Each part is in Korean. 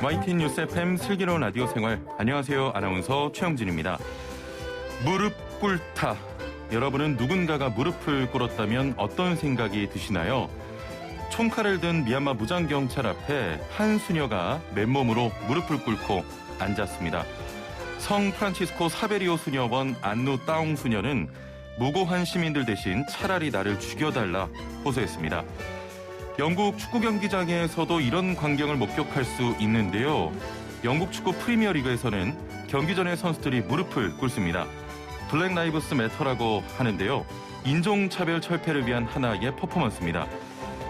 YTN 뉴스 FM 슬기로운 라디오 생활. 안녕하세요. 아나운서 최영진입니다. 무릎 꿇다. 여러분은 누군가가 무릎을 꿇었다면 어떤 생각이 드시나요? 총칼을 든 미얀마 무장경찰 앞에 한 수녀가 맨몸으로 무릎을 꿇고 앉았습니다. 성 프란치스코 사베리오 수녀원 안누 따옹 수녀는 무고한 시민들 대신 차라리 나를 죽여달라 호소했습니다. 영국 축구 경기장에서도 이런 광경을 목격할 수 있는데요. 영국 축구 프리미어리그에서는 경기 전에 선수들이 무릎을 꿇습니다. 블랙 라이브스 매터라고 하는데요. 인종차별 철폐를 위한 하나의 퍼포먼스입니다.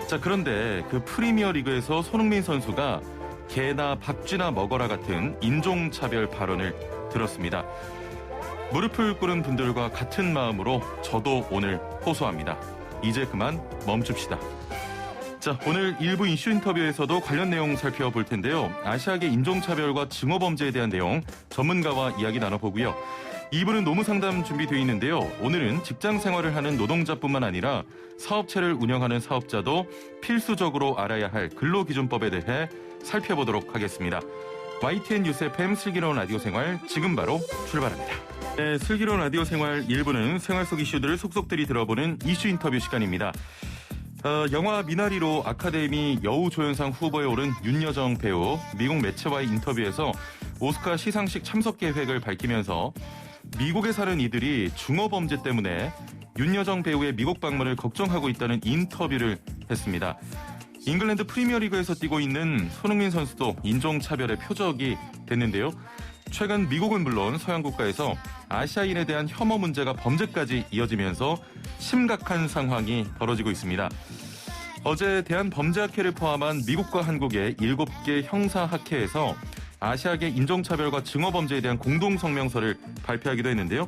자, 그런데 그 프리미어리그에서 손흥민 선수가 개나 박쥐나 먹어라 같은 인종차별 발언을 들었습니다. 무릎을 꿇은 분들과 같은 마음으로 저도 오늘 호소합니다. 이제 그만 멈춥시다. 자, 오늘 일부 이슈 인터뷰에서도 관련 내용 살펴볼 텐데요. 아시아계 인종차별과 증오범죄에 대한 내용 전문가와 이야기 나눠보고요. 2부는 노무상담 준비되어 있는데요. 오늘은 직장 생활을 하는 노동자뿐만 아니라 사업체를 운영하는 사업자도 필수적으로 알아야 할 근로기준법에 대해 살펴보도록 하겠습니다. YTN 뉴스 FM 슬기로운 라디오 생활 지금 바로 출발합니다. 네, 슬기로운 라디오 생활 1부는 생활 속 이슈들을 속속들이 들어보는 이슈 인터뷰 시간입니다. 영화 미나리로 아카데미 여우조연상 후보에 오른 윤여정 배우, 미국 매체와의 인터뷰에서 오스카 시상식 참석 계획을 밝히면서 미국에 사는 이들이 중어범죄 때문에 윤여정 배우의 미국 방문을 걱정하고 있다는 인터뷰를 했습니다. 잉글랜드 프리미어리그에서 뛰고 있는 손흥민 선수도 인종차별의 표적이 됐는데요. 최근 미국은 물론 서양 국가에서 아시아인에 대한 혐오 문제가 범죄까지 이어지면서 심각한 상황이 벌어지고 있습니다. 어제 대한범죄학회를 포함한 미국과 한국의 7개 형사학회에서 아시아계 인종차별과 증오범죄에 대한 공동성명서를 발표하기도 했는데요.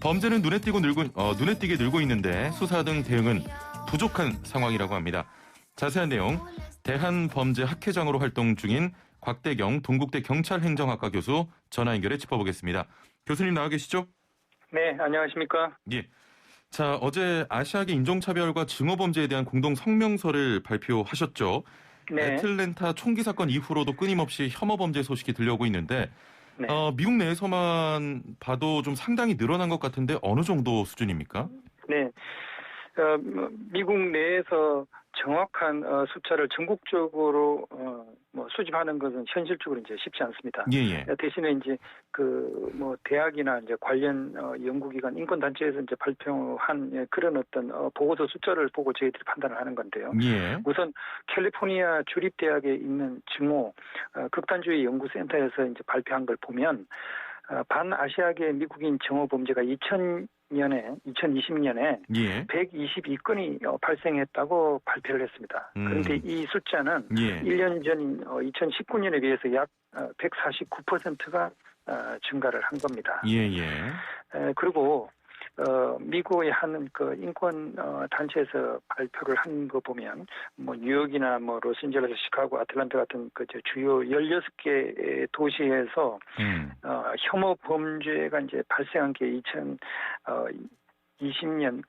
범죄는 눈에 띄게 늘고 있는데 수사 등 대응은 부족한 상황이라고 합니다. 자세한 내용 대한범죄학회장으로 활동 중인 곽대경 동국대 경찰행정학과 교수 전화 연결해 짚어보겠습니다. 교수님 나와 계시죠? 네, 안녕하십니까? 예. 자, 어제 아시아계 인종차별과 증오범죄에 대한 공동성명서를 발표하셨죠? 네. 애틀랜타 총기 사건 이후로도 끊임없이 혐오범죄 소식이 들려오고 있는데 네. 미국 내에서만 봐도 좀 상당히 늘어난 것 같은데 어느 정도 수준입니까? 네. 미국 내에서 정확한 숫자를 전국적으로 수집하는 것은 현실적으로 이제 쉽지 않습니다. 예. 대신에 이제 대학이나 이제 관련 연구기관 인권단체에서 이제 발표한 그런 어떤 보고서 숫자를 보고 저희들이 판단을 하는 건데요. 예. 우선 캘리포니아 주립대학에 있는 증오 극단주의 연구센터에서 이제 발표한 걸 보면 반아시아계 미국인 증오 범죄가 2020년에 예. 122건이 발생했다고 발표를 했습니다. 그런데 이 숫자는 1년 전인 2019년에 비해서 약 149%가 증가를 한 겁니다. 그리고 미국의 한 그 인권 단체에서 발표를 한 거 보면 뉴욕이나 로스앤젤레스, 시카고, 아틀란타 같은 그 주요 16개 도시에서 혐오 범죄가 이제 발생한 게 2020년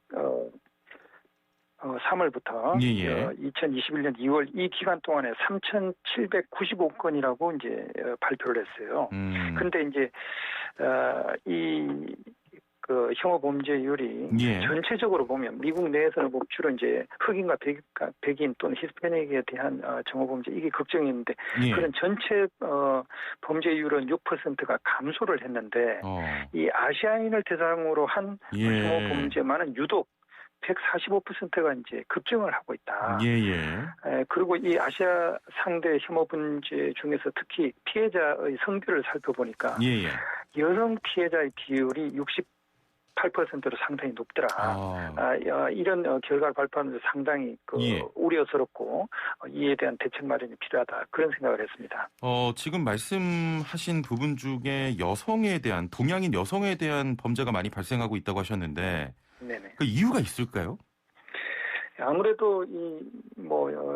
3월부터 2021년 2월 이 기간 동안에 3,795건이라고 이제 발표를 했어요. 근데 이제 그 혐오 범죄율이 전체적으로 보면 미국 내에서는 주로 이제 흑인과 백인 또는 히스패닉에 대한 증오 범죄 이게 걱정이었는데 그런 전체 범죄율은 6%가 감소를 했는데 이 아시아인을 대상으로 한 혐오 범죄만은 유독 145%가 이제 급증을 하고 있다. 그리고 이 아시아 상대 혐오 범죄 중에서 특히 피해자의 성별을 살펴보니까 여성 피해자의 비율이 8%로 상당히 높더라. 이런 결과를 발표하면서 상당히 우려스럽고 이에 대한 대책 마련이 필요하다. 그런 생각을 했습니다. 지금 말씀하신 부분 중에 동양인 여성에 대한 범죄가 많이 발생하고 있다고 하셨는데 네네. 그 이유가 있을까요? 아무래도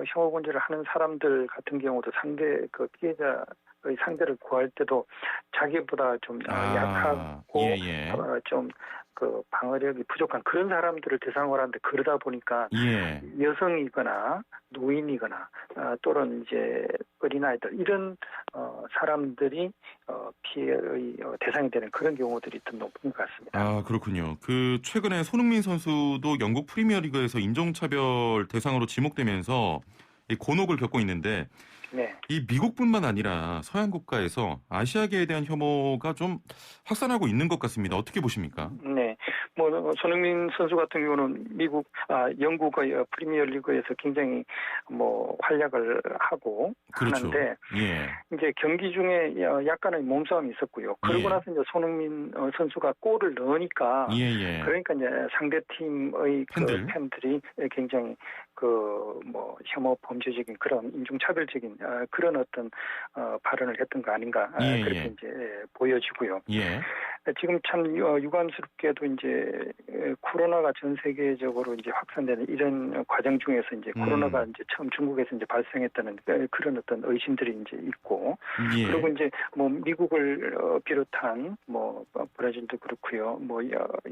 혐오 범죄를 하는 사람들 같은 경우도 피해자 상대를 구할 때도 자기보다 좀 약하고 좀 그 방어력이 부족한 그런 사람들을 대상으로 하는데 그러다 보니까 여성이거나 노인이거나 또는 이제 어린아이들 이런 사람들이 피해의 대상이 되는 그런 경우들이 더 높은 것 같습니다. 아, 그렇군요. 최근에 손흥민 선수도 영국 프리미어리그에서 인종차별 대상으로 지목되면서 이 곤혹을 겪고 있는데 네. 이 미국뿐만 아니라 서양 국가에서 아시아계에 대한 혐오가 좀 확산하고 있는 것 같습니다. 어떻게 보십니까? 네. 손흥민 선수 같은 경우는 영국의 프리미어리그에서 굉장히 활약을 하고 그렇죠. 하는데 예. 이제 경기 중에 약간의 몸싸움이 있었고요. 그러고 예. 나서 이제 손흥민 선수가 골을 넣으니까 예. 그러니까 이제 상대 팀의 팬들이 굉장히 혐오 범죄적인 그런 인종차별적인 그런 어떤 발언을 했던 거 아닌가 그렇게 이제 보여지고요. 예. 지금 참 유감스럽게도 이제 코로나가 전 세계적으로 이제 확산되는 이런 과정 중에서 이제 코로나가 이제 처음 중국에서 이제 발생했다는 그런 어떤 의심들이 이제 있고 그리고 이제 미국을 비롯한 브라질도 그렇고요.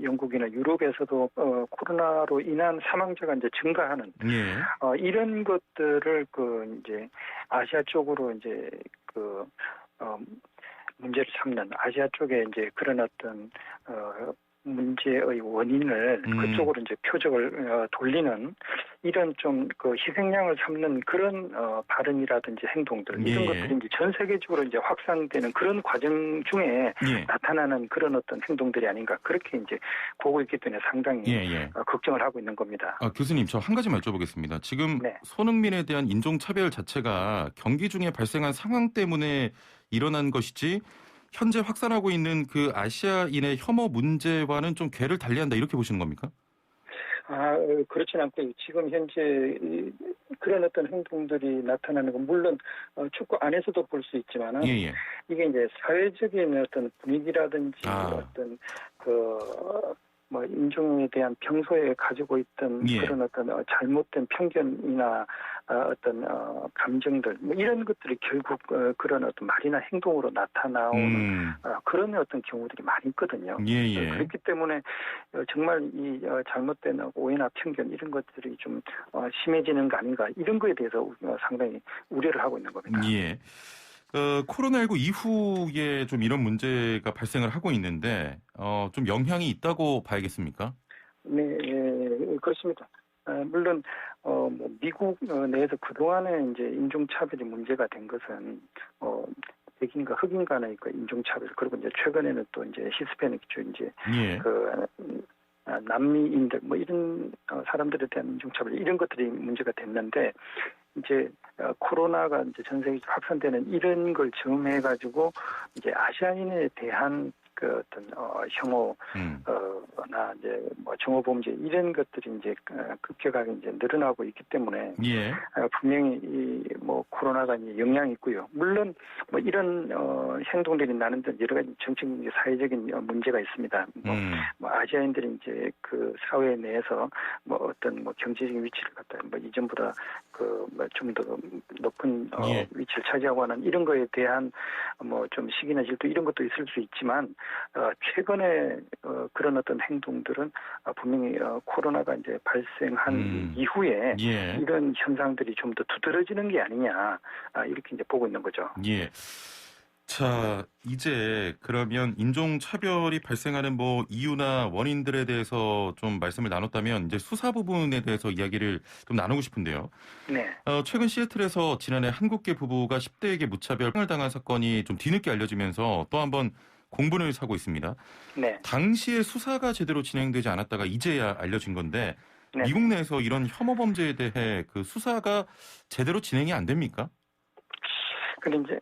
영국이나 유럽에서도 코로나로 인한 사망자가 이제 증가하는 이런 것들을 이제 아시아 쪽으로 이제 문제를 삼는 아시아 쪽에 이제 그런 어떤 문제의 원인을 그쪽으로 이제 표적을 돌리는 이런 좀 희생양을 삼는 그런 발언이라든지 행동들 이런 것들이 이제 전 세계적으로 이제 확산되는 그런 과정 중에 나타나는 그런 어떤 행동들이 아닌가 그렇게 이제 보고 있기 때문에 상당히 걱정을 하고 있는 겁니다. 교수님, 저 한 가지만 여쭤보겠습니다. 지금 손흥민에 대한 인종차별 자체가 경기 중에 발생한 상황 때문에 일어난 것이지 현재 확산하고 있는 그 아시아인의 혐오 문제와는 좀 궤를 달리한다 이렇게 보시는 겁니까? 그렇진 않고요. 지금 현재 그런 어떤 행동들이 나타나는 건 물론 축구 안에서도 볼 수 있지만은 이게 이제 사회적인 어떤 분위기라든지 어떤 인종에 대한 평소에 가지고 있던 그런 어떤 잘못된 편견이나 어떤 감정들 이런 것들이 결국 그런 어떤 말이나 행동으로 나타나오는 그런 어떤 경우들이 많이 있거든요. 그렇기 때문에 정말 이 잘못된 오해나 편견 이런 것들이 좀 심해지는 거 아닌가 이런 거에 대해서 상당히 우려를 하고 있는 겁니다. 코로나19 이후에 좀 이런 문제가 발생을 하고 있는데 좀 영향이 있다고 봐야겠습니까? 네, 그렇습니다. 물론 미국 내에서 그동안에 이제 인종차별이 문제가 된 것은 백인과 흑인 간의 그 인종차별 그리고 이제 최근에는 또 이제 히스패닉주 이제 남미인들 이런 사람들에 대한 인종차별 이런 것들이 문제가 됐는데 이제 코로나가 이제 전 세계적으로 확산되는 이런 걸 점해가지고 이제 아시아인에 대한 그 어떤 혐오나 이제 정오 범죄 이런 것들이 이제 급격하게 이제 늘어나고 있기 때문에 분명히 이 코로나가 이제 영향이 있고요. 물론 이런 행동들이 나는 데 여러 가지 정치적 사회적인 문제가 있습니다. 아시아인들이 이제 그 사회 내에서 어떤 경제적인 위치를 갖다 이전보다 좀 더 높은 위치를 차지하고 하는 이런 거에 대한 좀 시기나 질투 이런 것도 있을 수 있지만 최근에 그런 어떤 행동들은 분명히 코로나가 이제 발생한 이후에 이런 현상들이 좀 더 두드러지는 게 아니냐 이렇게 이제 보고 있는 거죠. 자, 이제 그러면 인종차별이 발생하는 이유나 원인들에 대해서 좀 말씀을 나눴다면 이제 수사 부분에 대해서 이야기를 좀 나누고 싶은데요. 최근 시애틀에서 지난해 한국계 부부가 10대에게 무차별을 당한 사건이 좀 뒤늦게 알려지면서 또 한번 공분을 사고 있습니다. 당시에 수사가 제대로 진행되지 않았다가 이제야 알려진 건데 미국 내에서 이런 혐오 범죄에 대해 그 수사가 제대로 진행이 안 됩니까? 근데 이제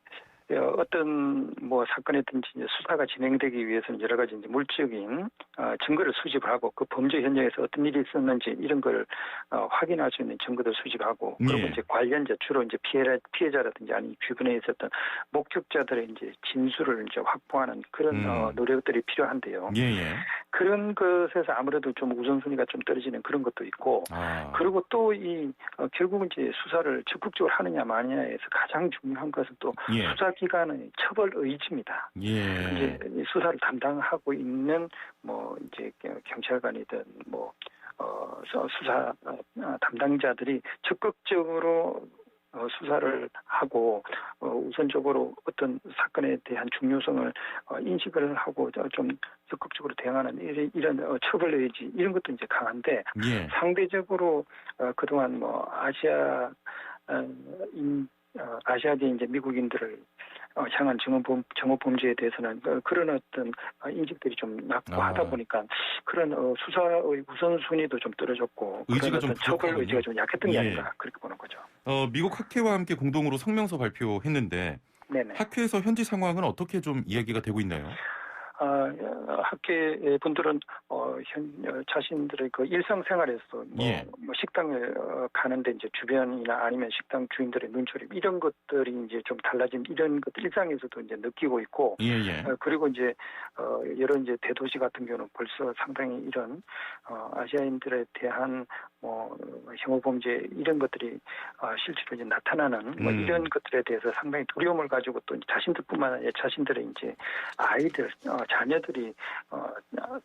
어떤 사건이든지 이제 수사가 진행되기 위해서는 여러 가지 이제 물적인 증거를 수집을 하고 그 범죄 현장에서 어떤 일이 있었는지 이런 걸 확인할 수 있는 증거들을 수집하고 그리고 이제 관련자 주로 이제 피해자라든지 아니 주변에 있었던 목격자들의 이제 진술을 이제 확보하는 그런 노력들이 필요한데요. 그런 것에서 아무래도 좀 우선순위가 좀 떨어지는 그런 것도 있고 그리고 또 결국은 이제 수사를 적극적으로 하느냐 마느냐에서 가장 중요한 것은 또 수사기관의 처벌 의지입니다. 이제 수사를 담당하고 있는 이제 경찰관이든 수사 담당자들이 적극적으로 수사를 하고 우선적으로 어떤 사건에 대한 중요성을 인식을 하고 좀 적극적으로 대응하는 이런 처벌 의지 이런 것도 이제 강한데 예. 상대적으로 그동안 뭐 아시아계 이제 미국인들을 향한 정오 범죄에 대해서는 그런 어떤 인식들이 좀 낮고 하다 보니까 그런 수사의 우선순위도 좀 떨어졌고 의지가 그런 좀 처벌 의지가 좀 약했던 게 예. 아닌가 그렇게 보는 거죠. 미국 학회와 함께 공동으로 성명서 발표했는데 네네. 학회에서 현지 상황은 어떻게 좀 이야기가 되고 있나요? 학계 분들은 자신들의 그 일상생활에서 예. 뭐 식당에 가는데 이제 주변이나 아니면 식당 주인들의 눈초림 이런 것들이 이제 좀 달라진 이런 것들 일상에서도 이제 느끼고 있고 예. 그리고 이제 여러 이제 대도시 같은 경우는 벌써 상당히 이런 아시아인들에 대한 뭐 혐오 범죄 이런 것들이 실제로 이제 나타나는 뭐 이런 것들에 대해서 상당히 두려움을 가지고 또 자신들뿐만 아니라 자신들의 이제 아이들 자녀들이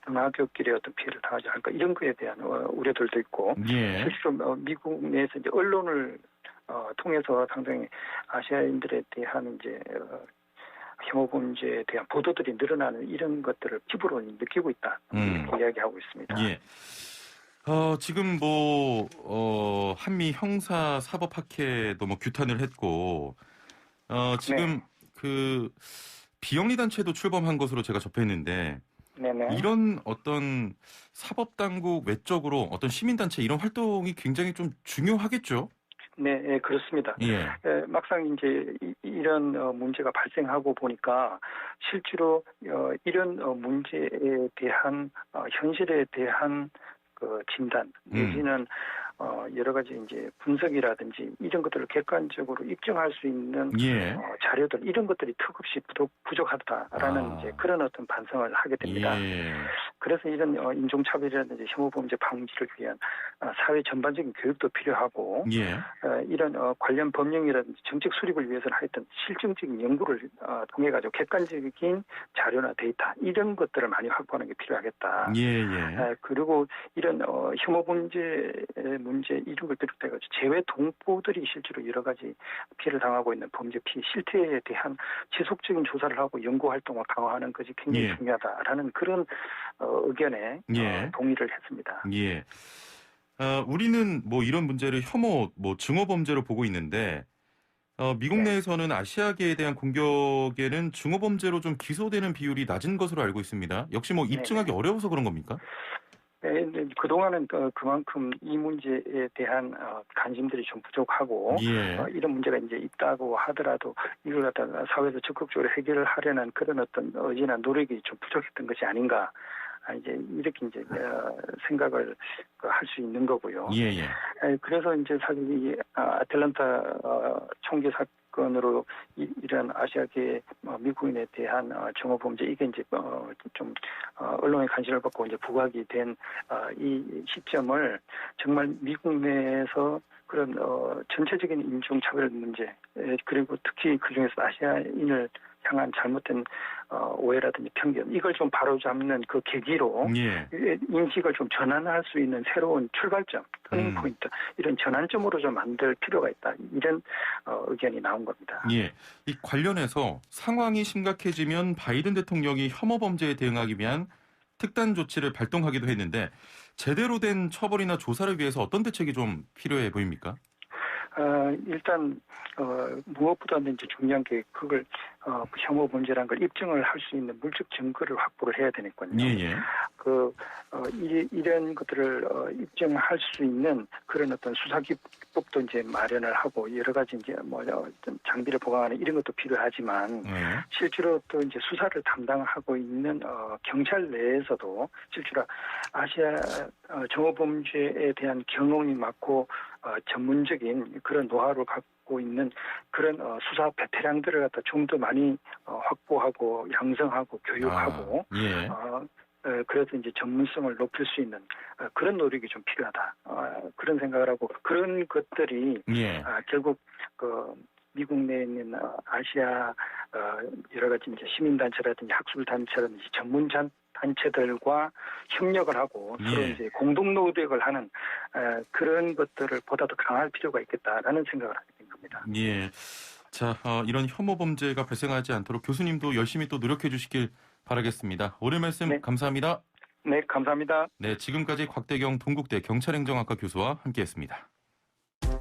등하굣길에 어떤 피해를 당하지 않을까 이런 거에 대한 우려들도 있고 예. 실제로 미국 내에서 이제 언론을 통해서 상당히 아시아인들에 대한 이제 혐오 범죄에 대한 보도들이 늘어나는 이런 것들을 피부로 느끼고 있다 이렇게 이야기하고 있습니다. 예. 지금 한미 형사 사법 학회도 뭐 규탄을 했고 지금 네. 그 비영리 단체도 출범한 것으로 제가 접했는데 네네. 이런 어떤 사법 당국 외적으로 어떤 시민 단체 이런 활동이 굉장히 좀 중요하겠죠. 네, 그렇습니다. 예. 막상 이제 이런 문제가 발생하고 보니까 실제로 이런 문제에 대한 현실에 대한 그 진단 내지는 여러 가지 이제 분석이라든지 이런 것들을 객관적으로 입증할 수 있는 예. 자료들 이런 것들이 턱없이 부족하다라는 이제 그런 어떤 반성을 하게 됩니다. 예. 그래서 이런 인종차별이라든지 혐오범죄 방지를 위한 사회 전반적인 교육도 필요하고 예. 이런 관련 법령이라든지 정책 수립을 위해서는 하여튼 실증적인 연구를 통해 가지고 객관적인 자료나 데이터 이런 것들을 많이 확보하는 게 필요하겠다. 예. 그리고 이런 혐오범죄 문제 이런 걸 비롯해 가지고 재외 동포들이 실제로 여러 가지 피해를 당하고 있는 범죄 피해 실태에 대한 지속적인 조사를 하고 연구 활동을 강화하는 것이 굉장히 중요하다라는 그런 의견에 동의를 했습니다. 예. 우리는 뭐 이런 문제를 혐오, 증오 범죄로 보고 있는데 미국 내에서는 아시아계에 대한 공격에는 증오 범죄로 좀 기소되는 비율이 낮은 것으로 알고 있습니다. 역시 뭐 입증하기 어려워서 그런 겁니까? 네, 그동안은 그만큼 이 문제에 대한 관심들이 좀 부족하고 이런 문제가 이제 있다고 하더라도 이걸 갖다가 사회에서 적극적으로 해결을 하려는 그런 어떤 의지나 노력이 좀 부족했던 것이 아닌가 이제 이렇게 이제 생각을 할 수 있는 거고요. 그래서 이제 사실 이 아틀란타 총기 사건으로 이런 아시아계 미국인에 대한 정오 범죄 이게 이제 좀 언론의 관심을 받고 이제 부각이 된 이 시점을 정말 미국 내에서 그런 전체적인 인종차별 문제 그리고 특히 그중에서 아시아인을 향한 잘못된 오해라든지 편견 이걸 좀 바로잡는 그 계기로 인식을 좀 전환할 수 있는 새로운 출발점, 터닝 포인트 이런 전환점으로 좀 만들 필요가 있다. 이런 의견이 나온 겁니다. 이 관련해서 상황이 심각해지면 바이든 대통령이 혐오 범죄에 대응하기 위한 특단 조치를 발동하기도 했는데 제대로 된 처벌이나 조사를 위해서 어떤 대책이 좀 필요해 보입니까? 일단 무엇보다도 이제 중요한 게 그걸 혐오 범죄라는 걸 입증을 할 수 있는 물적 증거를 확보를 해야 되니까요. 이런 것들을 입증할 수 있는 그런 어떤 수사 기법도 이제 마련을 하고 여러 가지 이제 장비를 보강하는 이런 것도 필요하지만 실제로 또 이제 수사를 담당하고 있는 경찰 내에서도 실제로 아시아 정오 범죄에 대한 경험이 많고 전문적인 그런 노하우를 갖고 있는 그런 수사 베테랑들을 갖다 좀 더 많이 확보하고 양성하고 교육하고 그래서 이제 전문성을 높일 수 있는 그런 노력이 좀 필요하다. 그런 생각을 하고 그런 것들이 결국 미국 내에 있는 아시아 여러 가지 이제 시민단체라든지 학술단체라든지 전문 단체들과 협력을 하고 서로 이제 공동 노력을 하는 그런 것들을 보다 더 강할 필요가 있겠다라는 생각을 하게 된 겁니다. 겁니다. 예. 자, 이런 혐오 범죄가 발생하지 않도록 교수님도 열심히 또 노력해 주시길 바라겠습니다. 오늘 말씀 네. 감사합니다. 네, 감사합니다. 네, 지금까지 곽대경 동국대 경찰행정학과 교수와 함께했습니다.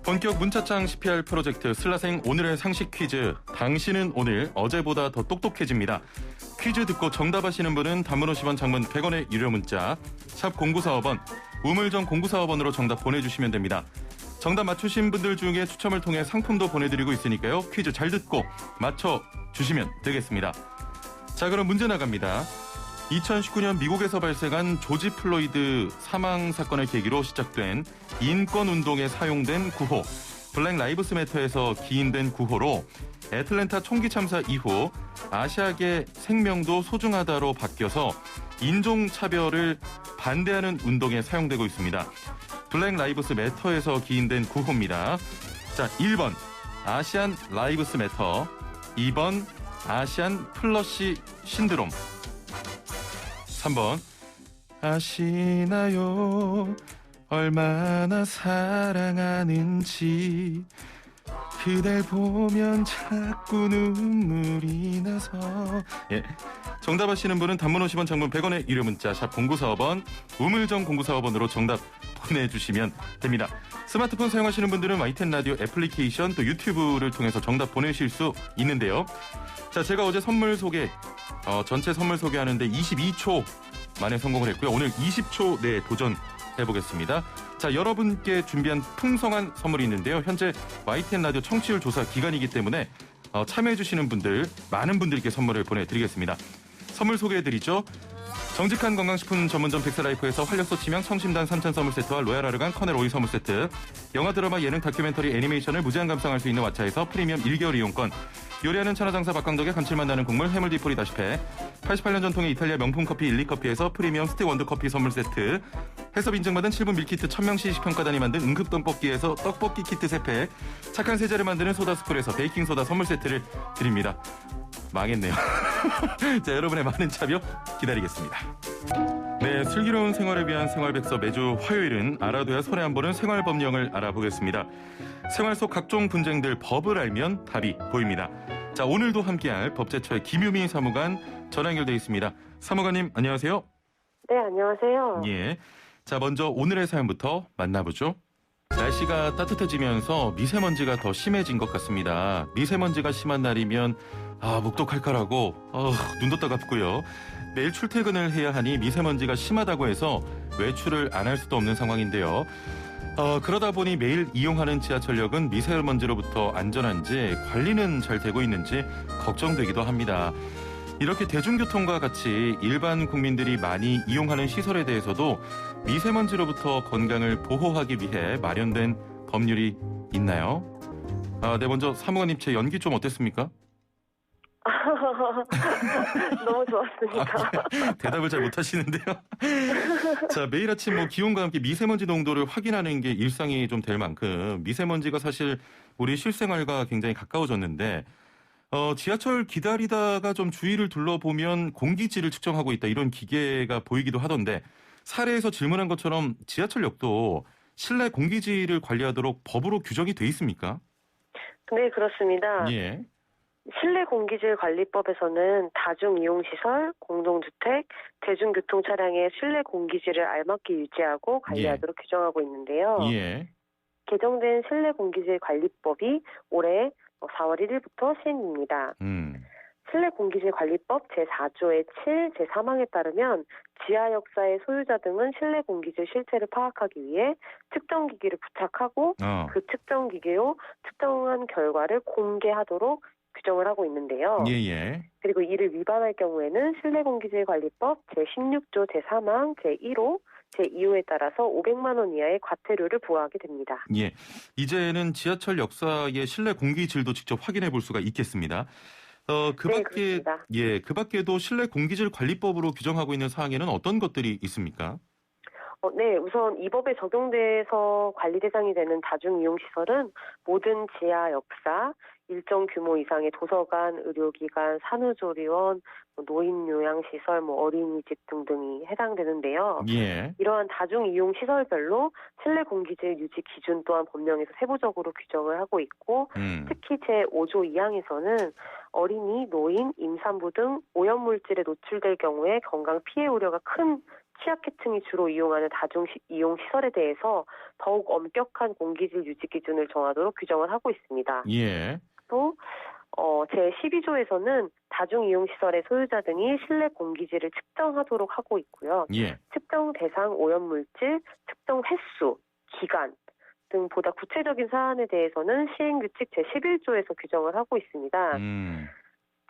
본격 문자창 CPR 프로젝트 슬라생 오늘의 상식 퀴즈. 당신은 오늘 어제보다 더 똑똑해집니다. 퀴즈 듣고 정답하시는 분은 단문 50원, 장문 100원의 유료 문자 샵 0945번, 우물정 0945번으로 정답 보내주시면 됩니다. 정답 맞추신 분들 중에 추첨을 통해 상품도 보내드리고 있으니까요. 퀴즈 잘 듣고 맞춰주시면 되겠습니다. 자, 그럼 문제 나갑니다. 2019년 미국에서 발생한 조지 플로이드 사망 사건을 계기로 시작된 인권운동에 사용된 구호, 블랙 라이브스 매터에서 기인된 구호로 애틀랜타 총기 참사 이후 아시아계 생명도 소중하다로 바뀌어서 인종차별을 반대하는 운동에 사용되고 있습니다. 블랙 라이브스 매터에서 기인된 구호입니다. 자, 1번 아시안 라이브스 매터, 2번 아시안 플러시 신드롬, 3번 아시나요 얼마나 사랑하는지 그댈 보면 자꾸 눈물이 나서. 예, 정답하시는 분은 단문 50원, 장문 100원의 유료 문자 샵 0945번, 우물정 0945번으로 정답 보내주시면 됩니다. 스마트폰 사용하시는 분들은 YTN 라디오 애플리케이션 또 유튜브를 통해서 정답 보내실 수 있는데요. 자, 제가 어제 선물 소개, 전체 선물 소개하는데 22초 만에 성공을 했고요. 오늘 20초 내에 도전해보겠습니다. 자, 여러분께 준비한 풍성한 선물이 있는데요. 현재 YTN 라디오 청취율 조사 기간이기 때문에 참여해주시는 분들, 많은 분들께 선물을 보내드리겠습니다. 선물 소개해드리죠. 정직한 건강식품 전문점 빅스라이프에서 활력소 치명 청심단 3천 선물 세트와 로얄 아르간 커넬 오일 선물 세트, 영화 드라마 예능 다큐멘터리 애니메이션을 무제한 감상할 수 있는 왓챠에서 프리미엄 1개월 이용권, 요리하는 천하장사 박강덕의 감칠맛 나는 국물 해물 디포리 다시패, 88년 전통의 이탈리아 명품 커피 일리커피에서 프리미엄 스틱 원두커피 선물 세트, 해썹 인증받은 7분 밀키트 천명시 식평가단이 만든 응급떡볶이에서 떡볶이 키트 3팩, 착한 세제를 만드는 소다스쿨에서 베이킹소다 선물 세트를 드립니다. 망했네요. 자, 여러분의 많은 참여 기다리겠습니다. 네, 슬기로운 생활을 위한 생활백서 매주 화요일은 알아둬야 손해 안 보는 생활법령을 알아보겠습니다. 생활 속 각종 분쟁들 법을 알면 답이 보입니다. 자, 오늘도 함께할 법제처의 김유미 사무관 전화 연결돼 있습니다. 사무관님, 안녕하세요. 네, 안녕하세요. 예. 자, 먼저 오늘의 사연부터 만나보죠. 날씨가 따뜻해지면서 미세먼지가 더 심해진 것 같습니다. 미세먼지가 심한 날이면 목도 칼칼하고 눈도 따갑고요. 매일 출퇴근을 해야 하니 미세먼지가 심하다고 해서 외출을 안 할 수도 없는 상황인데요. 그러다 보니 매일 이용하는 지하철역은 미세먼지로부터 안전한지 관리는 잘 되고 있는지 걱정되기도 합니다. 이렇게 대중교통과 같이 일반 국민들이 많이 이용하는 시설에 대해서도 미세먼지로부터 건강을 보호하기 위해 마련된 법률이 있나요? 네, 먼저 사무관님, 제 연기 좀 어땠습니까? 너무 좋았습니다. 대답을 잘 못하시는데요. 자, 매일 아침 기온과 함께 미세먼지 농도를 확인하는 게 일상이 좀 될 만큼 미세먼지가 사실 우리 실생활과 굉장히 가까워졌는데 지하철 기다리다가 좀 주위를 둘러보면 공기질을 측정하고 있다, 이런 기계가 보이기도 하던데, 사례에서 질문한 것처럼 지하철역도 실내 공기질을 관리하도록 법으로 규정이 돼 있습니까? 네, 그렇습니다. 예. 실내 공기질 관리법에서는 다중이용시설, 공동주택, 대중교통 차량의 실내 공기질을 알맞게 유지하고 관리하도록 규정하고 있는데요. 예. 개정된 실내 공기질 관리법이 올해 4월 1일부터 시행됩니다. 실내 공기질 관리법 제4조의 7, 제3항에 따르면 지하 역사의 소유자 등은 실내 공기질 실태를 파악하기 위해 측정 기기를 부착하고 그 측정 기계로 측정한 결과를 공개하도록 규정을 하고 있는데요. 예. 그리고 이를 위반할 경우에는 실내 공기질 관리법 제16조 제3항 제1호 제2호에 따라서 500만 원 이하의 과태료를 부과하게 됩니다. 예. 이제는 지하철 역사의 실내 공기질도 직접 확인해 볼 수가 있겠습니다. 그 밖에도 실내 공기질 관리법으로 규정하고 있는 사항에는 어떤 것들이 있습니까? 네, 우선 이 법에 적용돼서 관리 대상이 되는 다중이용시설은 모든 지하 역사, 일정 규모 이상의 도서관, 의료기관, 산후조리원, 노인요양시설, 어린이집 등등이 해당되는데요. 예. 이러한 다중이용시설별로 실내 공기질 유지 기준 또한 법령에서 세부적으로 규정을 하고 있고 특히 제5조 2항에서는 어린이, 노인, 임산부 등 오염물질에 노출될 경우에 건강 피해 우려가 큰 취약계층이 주로 이용하는 다중이용시설에 대해서 더욱 엄격한 공기질 유지 기준을 정하도록 규정을 하고 있습니다. 예. 또 제12조에서는 다중이용시설의 소유자 등이 실내 공기질을 측정하도록 하고 있고요. 예. 측정 대상 오염물질, 측정 횟수, 기간 등 보다 구체적인 사안에 대해서는 시행규칙 제11조에서 규정을 하고 있습니다.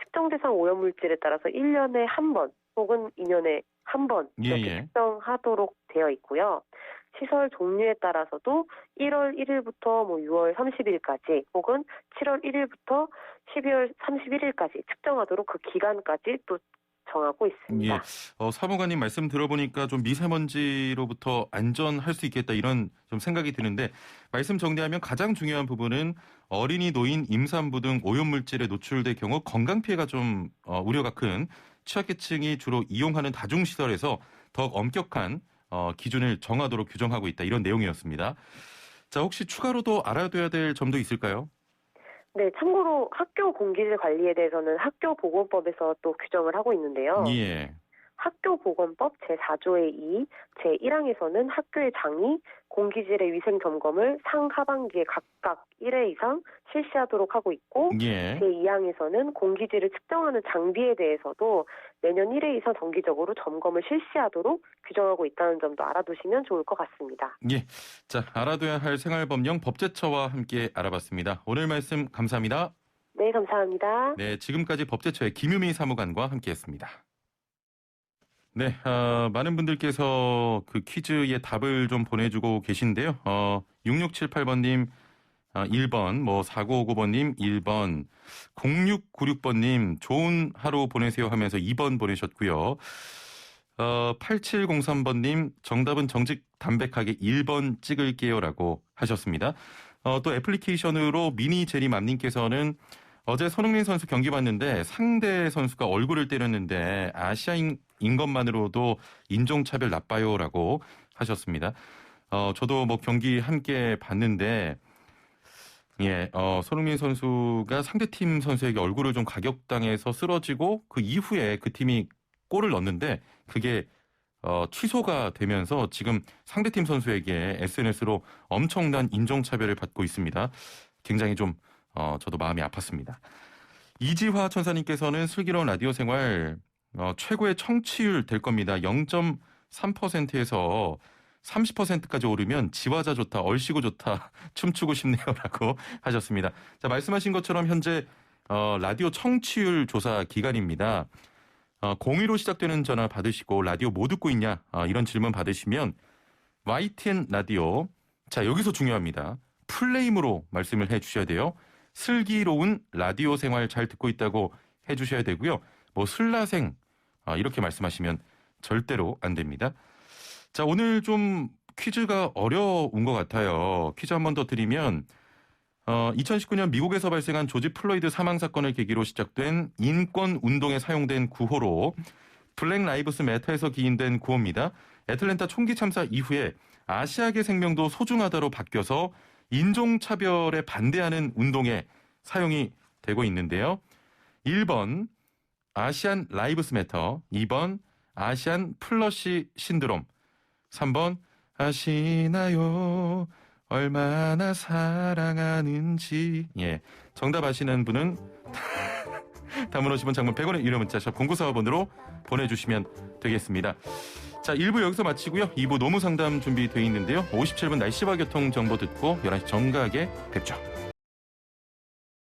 측정 대상 오염물질에 따라서 1년에 한 번 혹은 2년에 한 번 이렇게 측정하도록 되어 있고요. 시설 종류에 따라서도 1월 1일부터 6월 30일까지 혹은 7월 1일부터 12월 31일까지 측정하도록 그 기간까지 또 정하고 있습니다. 예. 사무관님 말씀 들어보니까 좀 미세먼지로부터 안전할 수 있겠다 이런 좀 생각이 드는데 말씀 정리하면 가장 중요한 부분은 어린이, 노인, 임산부 등 오염물질에 노출될 경우 건강 피해가 좀 우려가 큰 취약계층이 주로 이용하는 다중시설에서 더욱 엄격한 기준을 정하도록 규정하고 있다. 이런 내용이었습니다. 자, 혹시 추가로도 알아둬야 될 점도 있을까요? 네, 참고로 학교 공기질 관리에 대해서는 학교보건법에서 또 규정을 하고 있는데요. 예. 학교보건법 제4조의 2, 제1항에서는 학교의 장이 공기질의 위생 점검을 상하반기에 각각 1회 이상 실시하도록 하고 있고 제2항에서는 공기질을 측정하는 장비에 대해서도 매년 1회 이상 정기적으로 점검을 실시하도록 규정하고 있다는 점도 알아두시면 좋을 것 같습니다. 예, 자 알아둬야 할 생활법령 법제처와 함께 알아봤습니다. 오늘 말씀 감사합니다. 네, 감사합니다. 네, 지금까지 법제처의 김유미 사무관과 함께했습니다. 네, 많은 분들께서 그 퀴즈의 답을 좀 보내주고 계신데요. 6678번님 1번, 4959번님 1번, 0696번님 좋은 하루 보내세요 하면서 2번 보내셨고요. 8703번님 정답은 정직 담백하게 1번 찍을게요라고 하셨습니다. 또 애플리케이션으로 미니 제리맘님께서는 어제 손흥민 선수 경기 봤는데 상대 선수가 얼굴을 때렸는데 아시아인 것만으로도 인종차별 나빠요라고 하셨습니다. 저도 경기 함께 봤는데 손흥민 선수가 상대팀 선수에게 얼굴을 좀 가격당해서 쓰러지고 그 이후에 그 팀이 골을 넣었는데 그게 취소가 되면서 지금 상대팀 선수에게 SNS로 엄청난 인종차별을 받고 있습니다. 굉장히 좀 저도 마음이 아팠습니다. 이지화 천사님께서는 슬기로운 라디오 생활 최고의 청취율 될 겁니다. 0.3%에서 30%까지 오르면 지화자 좋다, 얼씨구 좋다, 춤추고 싶네요라고 하셨습니다. 자, 말씀하신 것처럼 현재 라디오 청취율 조사 기간입니다. 02로 시작되는 전화 받으시고 라디오 뭐 듣고 있냐 이런 질문 받으시면 YTN 라디오, 자 여기서 중요합니다. 풀네임으로 말씀을 해주셔야 돼요. 슬기로운 라디오 생활 잘 듣고 있다고 해주셔야 되고요. 슬라생 이렇게 말씀하시면 절대로 안 됩니다. 자, 오늘 좀 퀴즈가 어려운 것 같아요. 퀴즈 한 번 더 드리면 2019년 미국에서 발생한 조지 플로이드 사망 사건을 계기로 시작된 인권 운동에 사용된 구호로 블랙 라이브스 매터에서 기인된 구호입니다. 애틀랜타 총기 참사 이후에 아시아계 생명도 소중하다로 바뀌어서 인종차별에 반대하는 운동에 사용이 되고 있는데요. 1번 아시안 라이브스 매터, 2번 아시안 플러시 신드롬, 3번 아시나요 얼마나 사랑하는지. 정답 아시는 분은 단문 50원, 장문 100원의 유료 문자 샵 0945번으로 보내주시면 되겠습니다. 자, 1부 여기서 마치고요. 2부 노무상담 준비되어 있는데요. 57분 날씨와 교통 정보 듣고 11시 정각에 뵙죠.